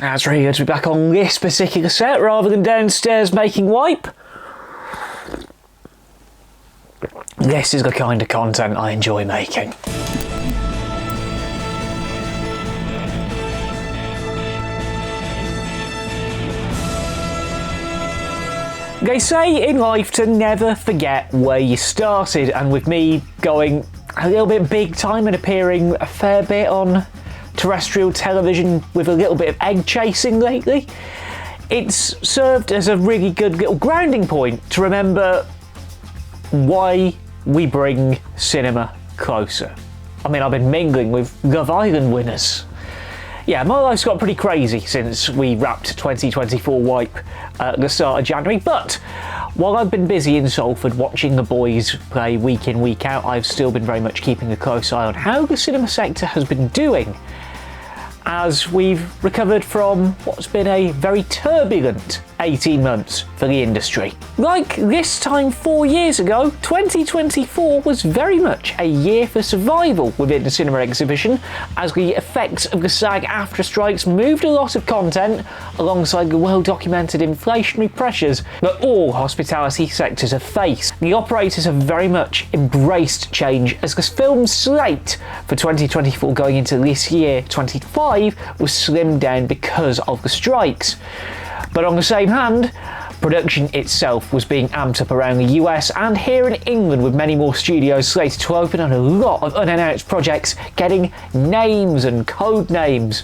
It's really good to be back on this particular set rather than downstairs making wipe. This is the kind of content I enjoy making. They say in life to never forget where you started, and with me going a little bit big time and appearing a fair bit on terrestrial television with a little bit of egg chasing lately, it's served as a really good little grounding point to remember why we bring cinema closer. I mean, I've been mingling with Love Island winners. Yeah, my life's got pretty crazy since we wrapped 2024 wipe at the start of January, but while I've been busy in Salford watching the boys play week in, week out, I've still been very much keeping a close eye on how the cinema sector has been doing as we've recovered from what's been a very turbulent 18 months for the industry. Like this time 4 years ago, 2024 was very much a year for survival within the cinema exhibition, as the effects of the SAG-AFTRA strikes moved a lot of content alongside the well-documented inflationary pressures that all hospitality sectors have faced. The operators have very much embraced change, as the film slate for 2024 going into this year, 2025, was slimmed down because of the strikes. But on the same hand, production itself was being amped up around the US and here in England, with many more studios slated to open and a lot of unannounced projects getting names and code names.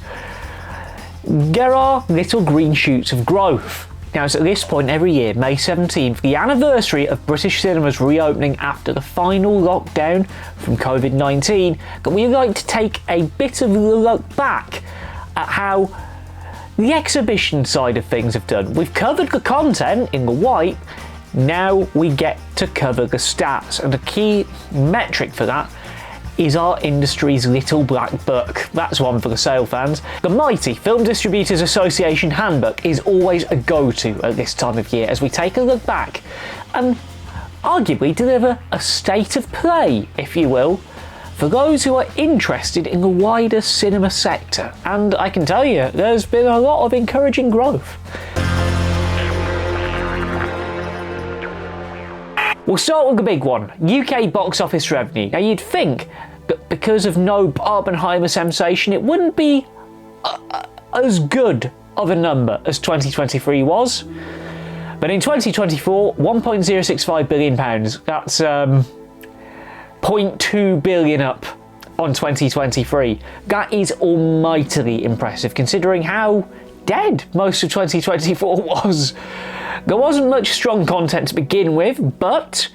There are little green shoots of growth. Now, it's at this point every year, May 17th, the anniversary of British cinemas reopening after the final lockdown from COVID-19, that we like to take a bit of a look back at how the exhibition side of things have done. We've covered the content in the wipe, now we get to cover the stats, and the key metric for that is our industry's little black book. That's one for the sale fans. The mighty Film Distributors Association Handbook is always a go-to at this time of year as we take a look back and arguably deliver a state of play, if you will, for those who are interested in the wider cinema sector. And I can tell you, there's been a lot of encouraging growth. We'll start with the big one, UK box office revenue. Now, you'd think that because of no Barbenheimer sensation, it wouldn't be as good of a number as 2023 was. But in 2024, £1.065 billion, that's 0.2 billion up on 2023. That is almightily impressive considering how dead most of 2024 was. There wasn't much strong content to begin with, but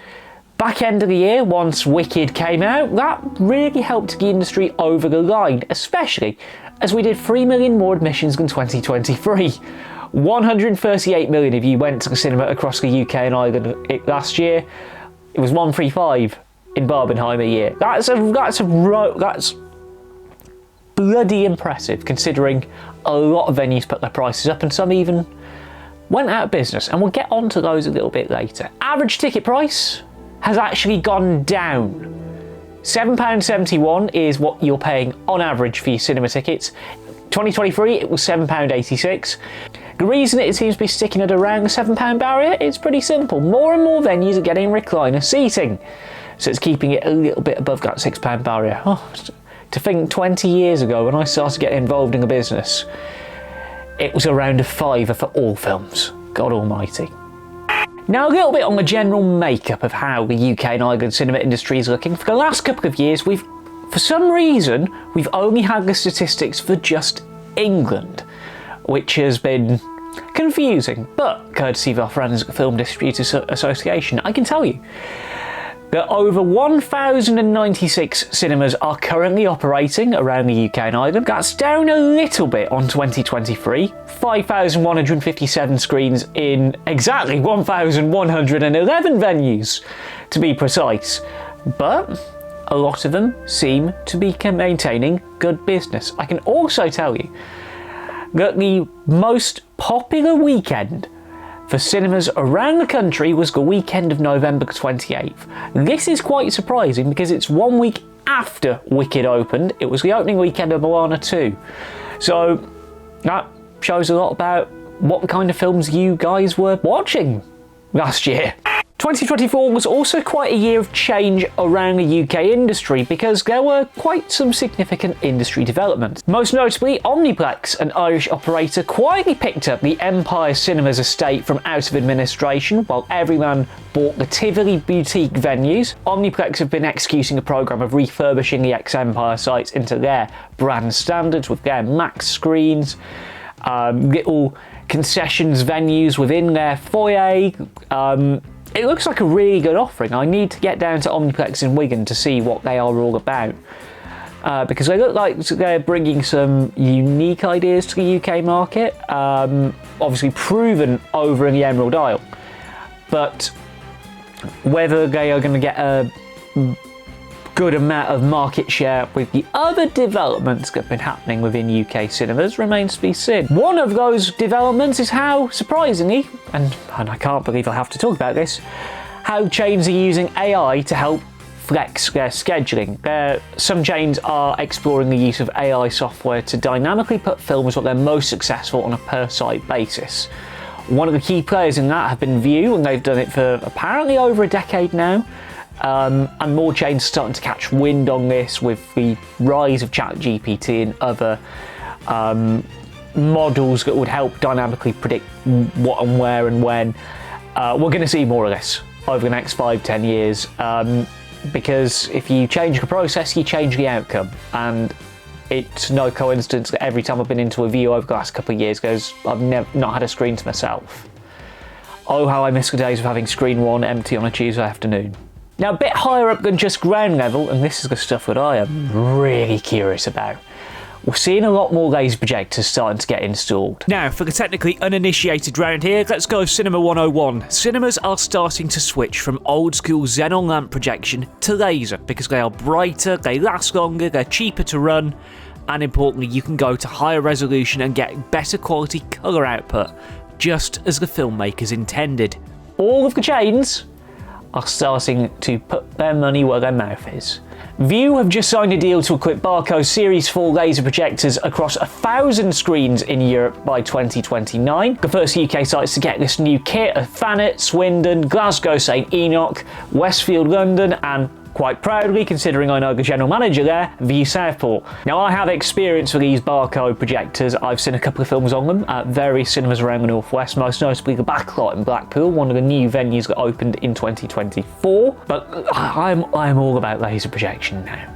back end of the year, once Wicked came out, that really helped the industry over the line, especially as we did 3 million more admissions than 2023. 138 million if you went to the cinema across the UK and Ireland last year. It was 135 in Barbenheimer year. That's bloody impressive considering a lot of venues put their prices up and some even went out of business, and we'll get onto those a little bit later. Average ticket price has actually gone down. £7.71 is what you're paying on average for your cinema tickets. 2023 it was £7.86. The reason it seems to be sticking at around the £7 barrier is pretty simple. More and more venues are getting recliner seating, so it's keeping it a little bit above that £6 barrier. To think 20 years ago when I started getting involved in the business, it was around a £5 for all films. God almighty. Now, a little bit on the general makeup of how the UK and Ireland cinema industry is looking. For the last couple of years, for some reason, we've only had the statistics for just England, which has been confusing, but courtesy of our friends at the Film Distributors Association, I can tell you that over 1,096 cinemas are currently operating around the UK and Ireland. That's down a little bit on 2023. 5,157 screens in exactly 1,111 venues, to be precise. But a lot of them seem to be maintaining good business. I can also tell you that the most popular weekend for cinemas around the country was the weekend of November 28th. This is quite surprising because it's 1 week after Wicked opened. It was the opening weekend of Moana 2. So that shows a lot about what kind of films you guys were watching last year. 2024 was also quite a year of change around the UK industry because there were quite some significant industry developments. Most notably, Omniplex, an Irish operator, quietly picked up the Empire Cinemas estate from out of administration while Everyman bought the Tivoli boutique venues. Omniplex have been executing a programme of refurbishing the ex-Empire sites into their brand standards with their max screens, little concessions venues within their foyer. It looks like a really good offering. I need to get down to Omniplex in Wigan to see what they are all about. Because they look like they're bringing some unique ideas to the UK market, obviously proven over in the Emerald Isle. But whether they are going to get a good amount of market share with the other developments that have been happening within UK cinemas remains to be seen. One of those developments is how, surprisingly, and I can't believe I have to talk about this, how chains are using AI to help flex their scheduling. Some chains are exploring the use of AI software to dynamically put films where they're most successful on a per-site basis. One of the key players in that have been View, and they've done it for apparently over a decade now. And more chains are starting to catch wind on this with the rise of ChatGPT and other models that would help dynamically predict what and where and when. We're going to see more of this over the next 5-10 years because if you change the process, you change the outcome. And it's no coincidence that every time I've been into a View over the last couple of years, because I've not had a screen to myself. Oh, how I miss the days of having screen one empty on a Tuesday afternoon. Now, a bit higher up than just ground level, and this is the stuff that I am really curious about, we're seeing a lot more laser projectors starting to get installed. Now, for the technically uninitiated round here, let's go Cinema 101. Cinemas are starting to switch from old school xenon lamp projection to laser because they are brighter, they last longer, they're cheaper to run, and importantly, you can go to higher resolution and get better quality colour output, just as the filmmakers intended. All of the chains are starting to put their money where their mouth is. View have just signed a deal to equip Barco Series 4 laser projectors across 1,000 screens in Europe by 2029. The first UK sites to get this new kit are Thanet, Swindon, Glasgow St Enoch, Westfield London, and quite proudly, considering I know the general manager there, View Southport. Now, I have experience with these Barco projectors. I've seen a couple of films on them at various cinemas around the Northwest, most notably the Backlot in Blackpool, one of the new venues that opened in 2024. But I'm all about laser projection now.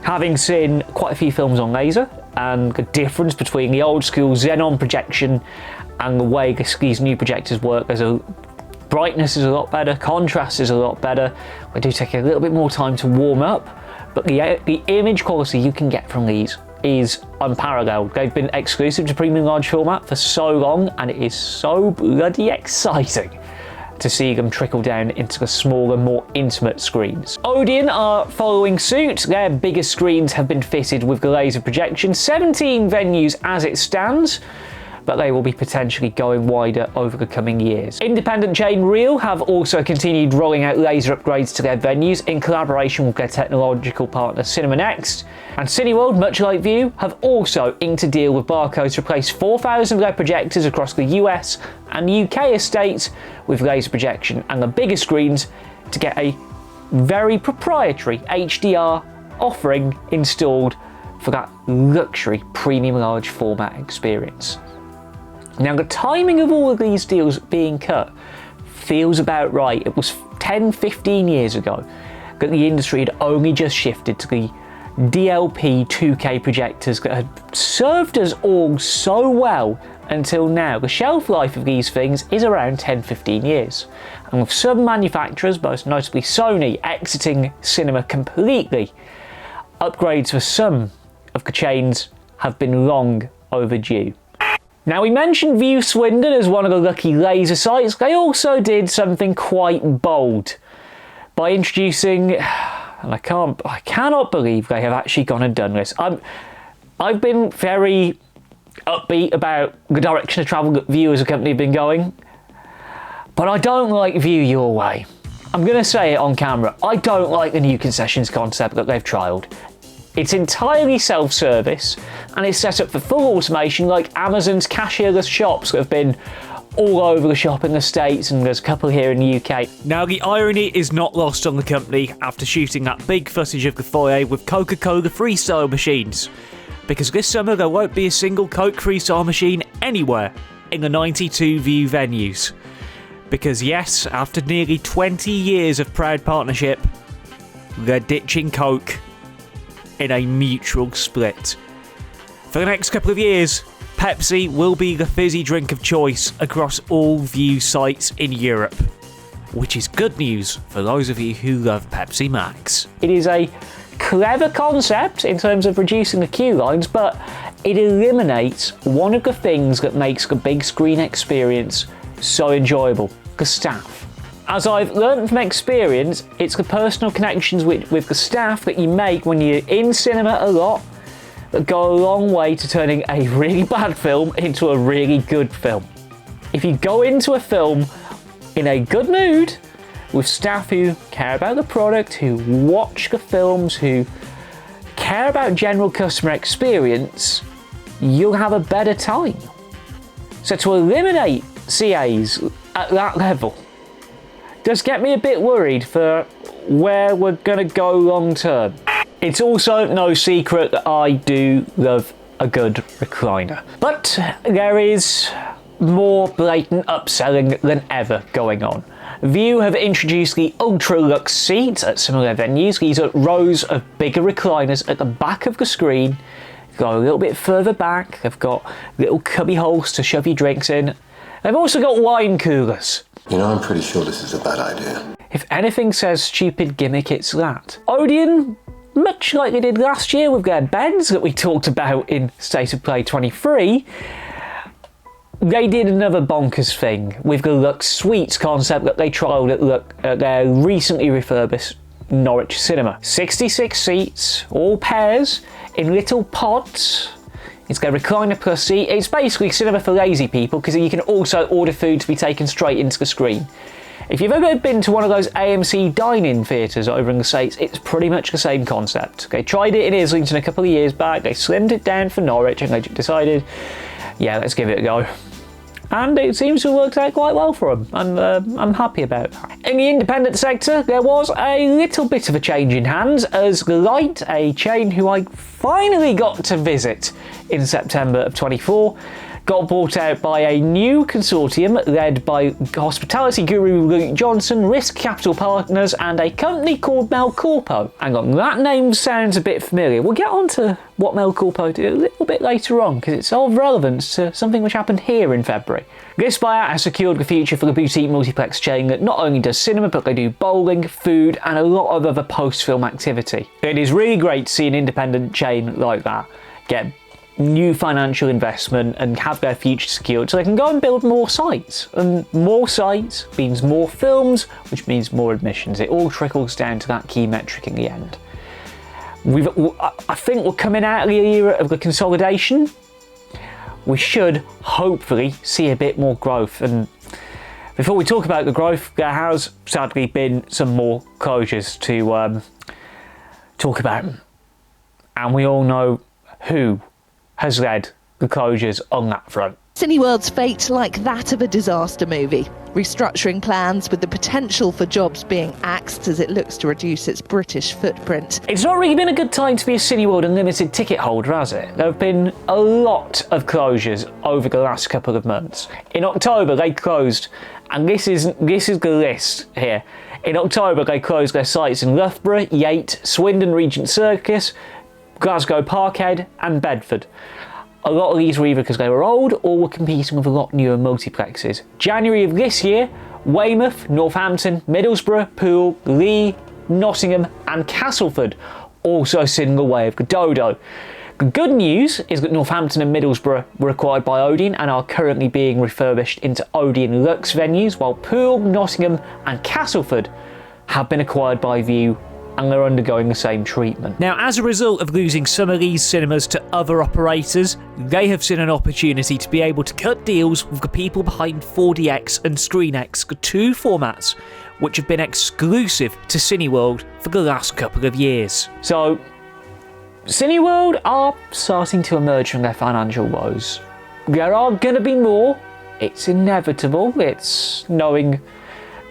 Having seen quite a few films on laser, and the difference between the old school xenon projection and the way these new projectors work, brightness is a lot better, contrast is a lot better. They do take a little bit more time to warm up, but the image quality you can get from these is unparalleled. They've been exclusive to premium large format for so long, and it is so bloody exciting to see them trickle down into the smaller, more intimate screens. Odeon are following suit. Their biggest screens have been fitted with the laser projection, 17 venues as it stands, but they will be potentially going wider over the coming years. Independent chain Reel have also continued rolling out laser upgrades to their venues in collaboration with their technological partner Cinema Next. And Cineworld, much like View, have also inked a deal with Barco to replace 4,000 of their projectors across the US and UK estates with laser projection, and the bigger screens to get a very proprietary HDR offering installed for that luxury premium large format experience. Now, the timing of all of these deals being cut feels about right. It was 10-15 years ago that the industry had only just shifted to the DLP 2K projectors that had served us all so well until now. The shelf life of these things is around 10-15 years. And with some manufacturers, most notably Sony, exiting cinema completely, upgrades for some of the chains have been long overdue. Now, we mentioned View Swindon as one of the lucky laser sites. They also did something quite bold by introducing, and I cannot believe they have actually gone and done this. I've been very upbeat about the direction of travel that View as a company have been going, but I don't like View Your Way. I'm going to say it on camera. I don't like the new concessions concept that they've trialled. It's entirely self-service, and it's set up for full automation like Amazon's cashierless shops that have been all over the shop in the States, and there's a couple here in the UK. Now, the irony is not lost on the company after shooting that big footage of the foyer with Coca-Cola freestyle machines, because this summer there won't be a single Coke freestyle machine anywhere in the 92 View venues. Because yes, after nearly 20 years of proud partnership, they're ditching Coke in a mutual split. For the next couple of years, Pepsi will be the fizzy drink of choice across all View sites in Europe, which is good news for those of you who love Pepsi Max. It is a clever concept in terms of reducing the queue lines, but it eliminates one of the things that makes the big screen experience so enjoyable: the staff. As I've learned from experience, it's the personal connections with the staff that you make when you're in cinema a lot that go a long way to turning a really bad film into a really good film. If you go into a film in a good mood, with staff who care about the product, who watch the films, who care about general customer experience, you'll have a better time. So to eliminate CAs at that level does get me a bit worried for where we're going to go long term. It's also no secret that I do love a good recliner, but there is more blatant upselling than ever going on. View have introduced the Ultra Lux seats at some of their venues. These are rows of bigger recliners at the back of the screen. Go a little bit further back. They've got little cubby holes to shove your drinks in. They've also got wine coolers. You know, I'm pretty sure this is a bad idea. If anything says stupid gimmick, it's that. Odeon, much like they did last year with their beds that we talked about in State of Play 23, they did another bonkers thing with the Lux Suites concept that they trialled at their recently refurbished Norwich cinema. 66 seats, all pairs, in little pods. It's got a recliner plus seat. It's basically cinema for lazy people, because you can also order food to be taken straight into the screen. If you've ever been to one of those AMC dine-in theatres over in the States, it's pretty much the same concept. They tried it in Islington a couple of years back, they slimmed it down for Norwich, and they decided, yeah, let's give it a go. And it seems to have worked out quite well for them, and I'm happy about that. In the independent sector, there was a little bit of a change in hands, as Light, a chain who I finally got to visit in September of 24, got bought out by a new consortium led by hospitality guru Luke Johnson, Risk Capital Partners, and a company called Melcorpo. Hang on, that name sounds a bit familiar. We'll get on to what Melcorpo did a little bit later on, because it's of relevance to something which happened here in February. This buyout has secured the future for the boutique multiplex chain that not only does cinema, but they do bowling, food, and a lot of other post-film activity. It is really great to see an independent chain like that get new financial investment and have their future secured, so they can go and build more sites. And more sites means more films, which means more admissions. It all trickles down to that key metric in the end. I think we're coming out of the era of the consolidation. We should hopefully see a bit more growth. And before we talk about the growth, there has sadly been some more closures to talk about. And we all know who has led the closures on that front. Cineworld's fate like that of a disaster movie. Restructuring plans with the potential for jobs being axed as it looks to reduce its British footprint. It's not really been a good time to be a Cineworld Unlimited ticket holder, has it? There have been a lot of closures over the last couple of months. In October they closed, and this is the list here. In October they closed their sites in Loughborough, Yate, Swindon Regent Circus, Glasgow Parkhead and Bedford. A lot of these were either because they were old or were competing with a lot newer multiplexes. January of this year, Weymouth, Northampton, Middlesbrough, Poole, Lee, Nottingham and Castleford also sing the way of the dodo. The good news is that Northampton and Middlesbrough were acquired by Odeon and are currently being refurbished into Odeon Lux venues, while Poole, Nottingham and Castleford have been acquired by View and they're undergoing the same treatment. Now, as a result of losing some of these cinemas to other operators, they have seen an opportunity to be able to cut deals with the people behind 4DX and ScreenX, the two formats which have been exclusive to Cineworld for the last couple of years. So, Cineworld are starting to emerge from their financial woes. There are going to be more. It's inevitable. It's knowing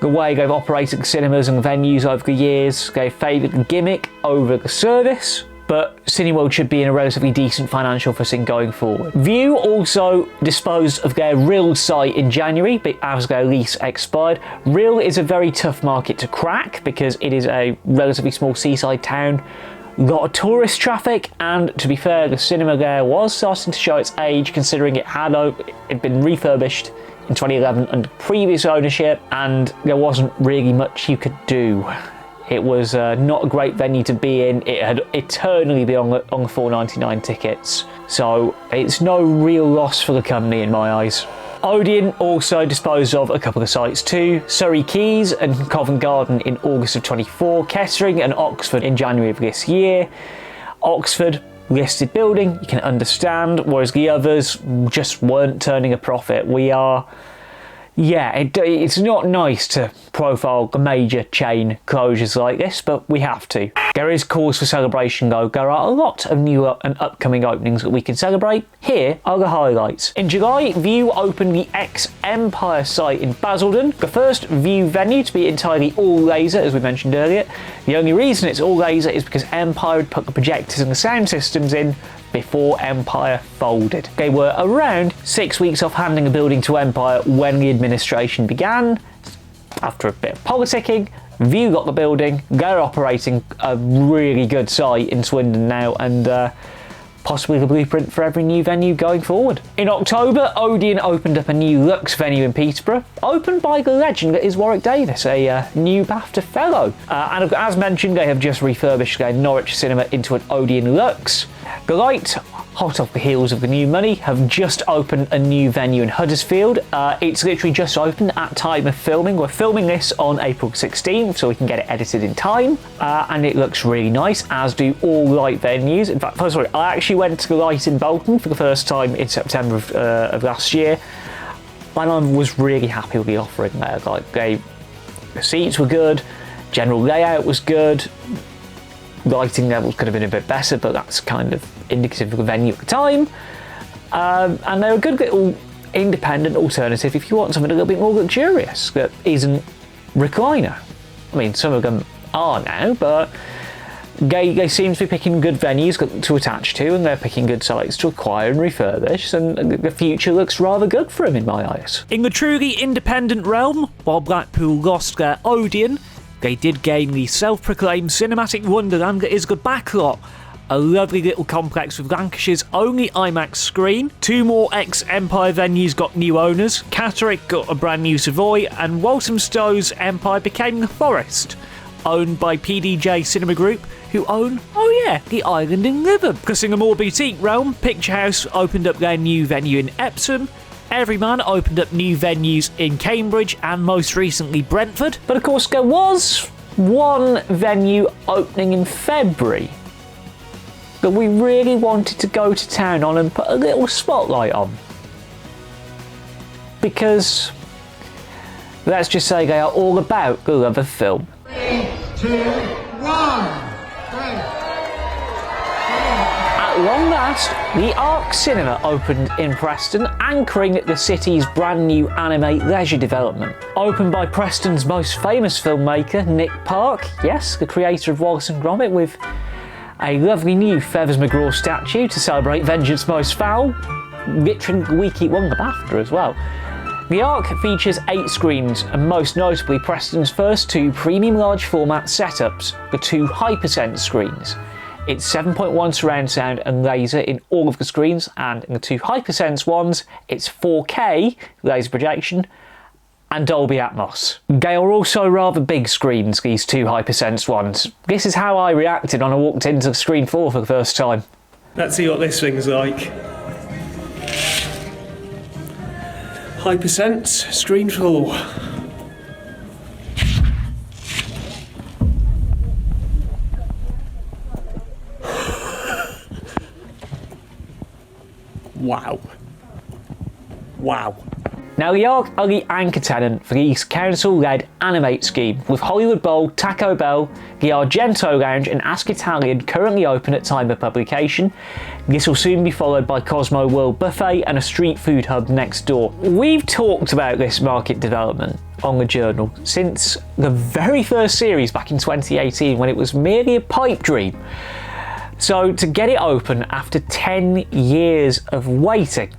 the way they've operated cinemas and venues over the years. They've favoured the gimmick over the service. But Cineworld should be in a relatively decent financial footing going forward. View also disposed of their Rill site in January as their lease expired. Rill is a very tough market to crack because it is a relatively small seaside town, a lot of tourist traffic, and to be fair, the cinema there was starting to show its age considering it'd been refurbished in 2011 under previous ownership, and there wasn't really much you could do. It was not a great venue to be in. It had eternally been on the $4.99 tickets. So it's no real loss for the company in my eyes. Odeon also disposed of a couple of sites too. Surrey Quays and Covent Garden in August of 24. Kettering and Oxford in January of this year. Oxford, listed building, you can understand, whereas the others just weren't turning a profit. It's not nice to profile the major chain closures like this, but we have to. There is cause for celebration though. There are a lot of new and upcoming openings that we can celebrate. Here are the highlights. In July, View opened the ex-Empire site in Basildon, the first View venue to be entirely all laser, as we mentioned earlier. The only reason it's all laser is because Empire had put the projectors and the sound systems in before Empire folded. They were around 6 weeks off handing the building to Empire when the administration began. After a bit of politicking, View got the building. They're operating a really good site in Swindon now, and possibly the blueprint for every new venue going forward. In October, Odeon opened up a new Lux venue in Peterborough, opened by the legend that is Warwick Davis, a new BAFTA fellow. And as mentioned, they have just refurbished their Norwich cinema into an Odeon Lux. The Light, hot off the heels of the new money, have just opened a new venue in Huddersfield. It's literally just opened at time of filming. We're filming this on April 16th, so we can get it edited in time. And it looks really nice, as do all Light venues. In fact, I actually went to the Light in Bolton for the first time in September of last year, and I was really happy with the offering there. The seats were good, general layout was good, lighting levels could have been a bit better, but that's kind of indicative of the venue at the time. And they're a good little independent alternative if you want something a little bit more luxurious that isn't recliner. I mean, some of them are now, but they seem to be picking good venues to attach to, and they're picking good sites to acquire and refurbish, and the future looks rather good for them in my eyes. In the truly independent realm, while Blackpool lost their Odeon, they did gain the self-proclaimed cinematic wonderland that is the Backlot, a lovely little complex with Lancashire's only IMAX screen. 2 more ex-Empire venues got new owners. Catterick got a brand new Savoy, and Walthamstow's Empire became the Forest, owned by PDJ Cinema Group, who own, the Island in Lytham. Because in the more boutique realm, Picture House opened up their new venue in Epsom. Everyman opened up new venues in Cambridge and most recently Brentford. But of course there was one venue opening in February that we really wanted to go to town on and put a little spotlight on. Because let's just say they are all about the love of film. 3, 2, 1. At long last, the Arc Cinema opened in Preston, anchoring the city's brand new anime leisure development. Opened by Preston's most famous filmmaker, Nick Park, yes, the creator of Wallace and Gromit, with a lovely new Feathers McGraw statue to celebrate Vengeance Most Foul. Literally, we keep one the BAFTA as well. The Arc features 8 screens, and most notably Preston's first 2 premium large format setups, the 2 Hypersense screens. It's 7.1 surround sound and laser in all of the screens, and in the 2 Hypersense ones, it's 4K laser projection and Dolby Atmos. They are also rather big screens, these 2 Hypersense ones. This is how I reacted when I walked into screen 4 for the first time. Let's see what this thing's like. Hypersense, screen 4. Wow. Wow. Now, the Arc are the anchor tenant for the council-led Animate scheme, with Hollywood Bowl, Taco Bell, the Argento Lounge and Ask Italian currently open at time of publication. This will soon be followed by Cosmo World Buffet and a street food hub next door. We've talked about this market development on the journal since the very first series back in 2018, when it was merely a pipe dream. So to get it open after 10 years of waiting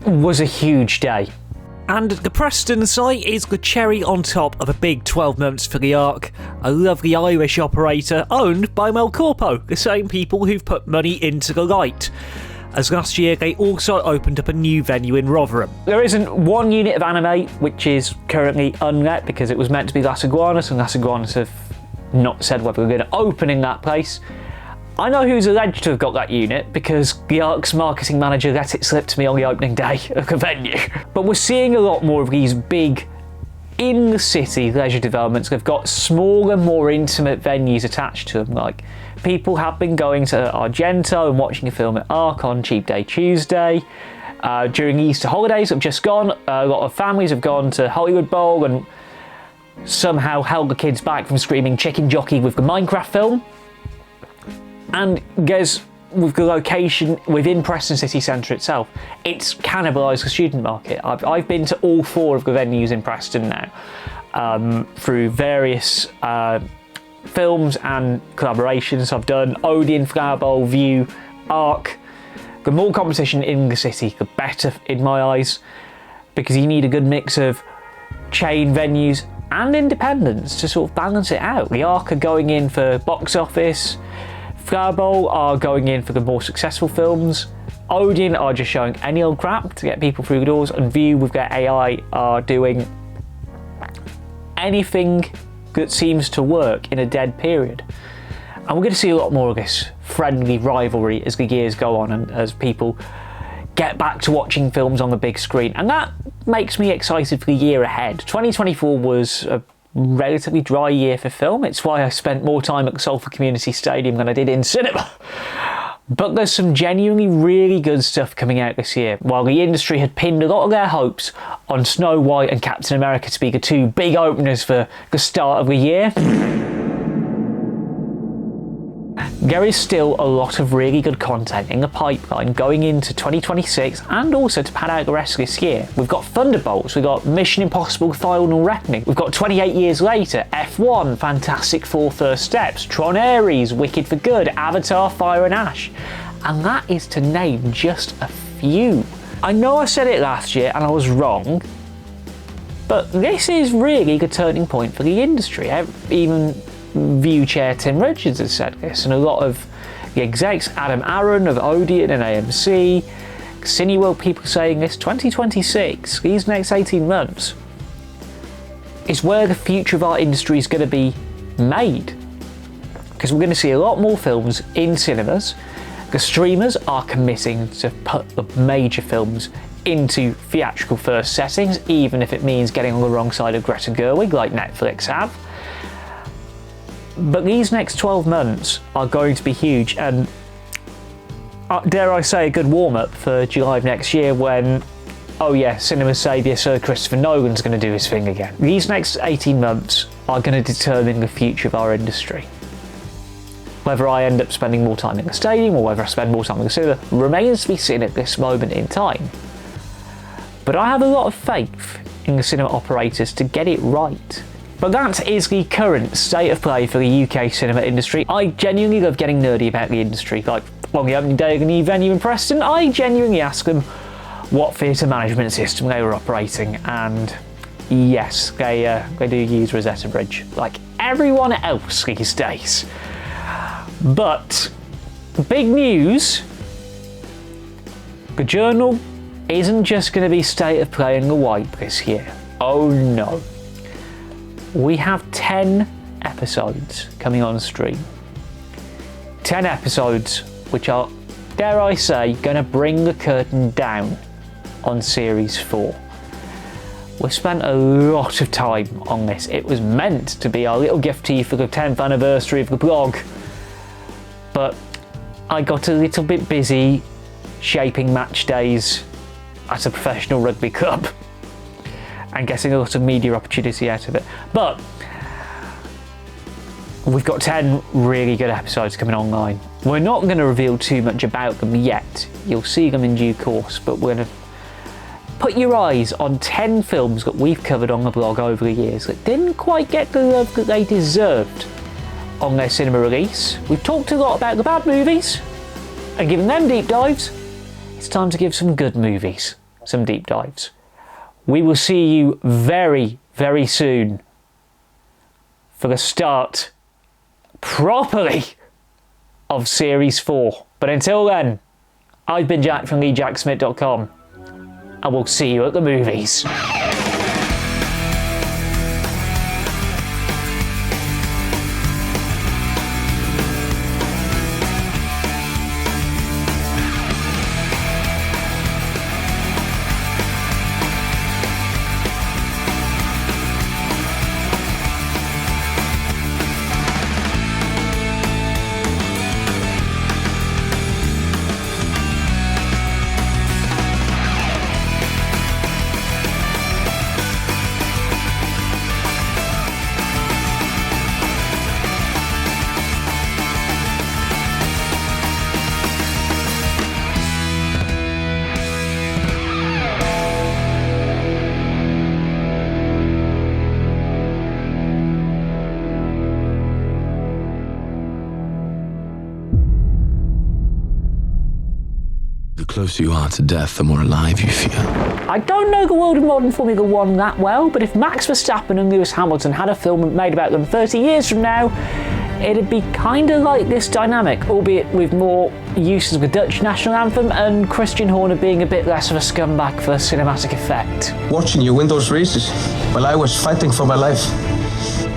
was a huge day. And the Preston site is the cherry on top of a big 12 months for the Arc, a lovely Irish operator owned by Melcorpo, the same people who've put money into the light. As last year they also opened up a new venue in Rotherham. There isn't one unit of Animate which is currently unlet because it was meant to be Las Iguanas, and Las Iguanas have not said whether we're going to open in that place. I know who's alleged to have got that unit because the Arc's marketing manager let it slip to me on the opening day of the venue. But we're seeing a lot more of these big, in-the-city leisure developments that have got smaller, more intimate venues attached to them. Like, people have been going to Argento and watching a film at Arc on Cheap Day Tuesday. During Easter holidays have just gone, a lot of families have gone to Hollywood Bowl and somehow held the kids back from screaming chicken jockey with the Minecraft film. And guess with the location within Preston City Centre itself, it's cannibalised the student market. I've been to all 4 of the venues in Preston now through various films and collaborations I've done. Odeon, Flower Bowl, View, Arc. The more competition in the city, the better in my eyes, because you need a good mix of chain venues and independents to sort of balance it out. The Arc are going in for box office. Flower Bowl are going in for the more successful films. Odeon are just showing any old crap to get people through the doors, and View with their AI are doing anything that seems to work in a dead period. And we're going to see a lot more of this friendly rivalry as the years go on and as people get back to watching films on the big screen. And that makes me excited for the year ahead. 2024 was a relatively dry year for film. It's why I spent more time at the Salford Community Stadium than I did in cinema. But there's some genuinely really good stuff coming out this year. While the industry had pinned a lot of their hopes on Snow White and Captain America to be the 2 big openers for the start of the year, there is still a lot of really good content in the pipeline going into 2026 and also to pad out the rest of this year. We've got Thunderbolts, we've got Mission Impossible Final Reckoning, we've got 28 Years Later, F1, Fantastic Four First Steps, Tron Ares, Wicked for Good, Avatar, Fire and Ash. And that is to name just a few. I know I said it last year and I was wrong, but this is really the turning point for the industry. Even View chair Tim Richards has said this, and a lot of the execs, Adam Aaron of Odeon and AMC, Cineworld people saying this. 2026, these next 18 months, is where the future of our industry is going to be made. Because we're going to see a lot more films in cinemas. The streamers are committing to put the major films into theatrical first settings, even if it means getting on the wrong side of Greta Gerwig like Netflix have. But these next 12 months are going to be huge, and dare I say a good warm-up for July of next year when, oh yeah, cinema saviour Sir Christopher Nolan's going to do his thing again. These next 18 months are going to determine the future of our industry. Whether I end up spending more time in the stadium or whether I spend more time in the cinema remains to be seen at this moment in time. But I have a lot of faith in the cinema operators to get it right. But that is the current state of play for the UK cinema industry. I genuinely love getting nerdy about the industry. Like, on the opening day of a new venue in Preston, I genuinely asked them what theatre management system they were operating, and yes, they do use Rosetta Bridge, like everyone else these days. But big news, the journal isn't just going to be state of play in the white this year. Oh no. We have 10 episodes coming on stream. 10 episodes which are, dare I say, going to bring the curtain down on Series 4. We've spent a lot of time on this. It was meant to be our little gift to you for the 10th anniversary of the blog, but I got a little bit busy shaping match days at a professional rugby club and getting a lot of media opportunity out of it. But we've got 10 really good episodes coming online. We're not going to reveal too much about them yet. You'll see them in due course, but we're going to put your eyes on 10 films that we've covered on the blog over the years that didn't quite get the love that they deserved on their cinema release. We've talked a lot about the bad movies and given them deep dives. It's time to give some good movies some deep dives. We will see you very, very soon for the start, properly, of Series 4. But until then, I've been Jack from TheJackSmit.com, and we'll see you at the movies. The closer you are to death, the more alive you feel. I don't know the world of modern Formula 1 that well, but if Max Verstappen and Lewis Hamilton had a film made about them 30 years from now, it'd be kinda like this dynamic, albeit with more use of the Dutch national anthem and Christian Horner being a bit less of a scumbag for cinematic effect. Watching you win those races while I was fighting for my life,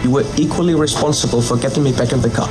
you were equally responsible for getting me back in the car.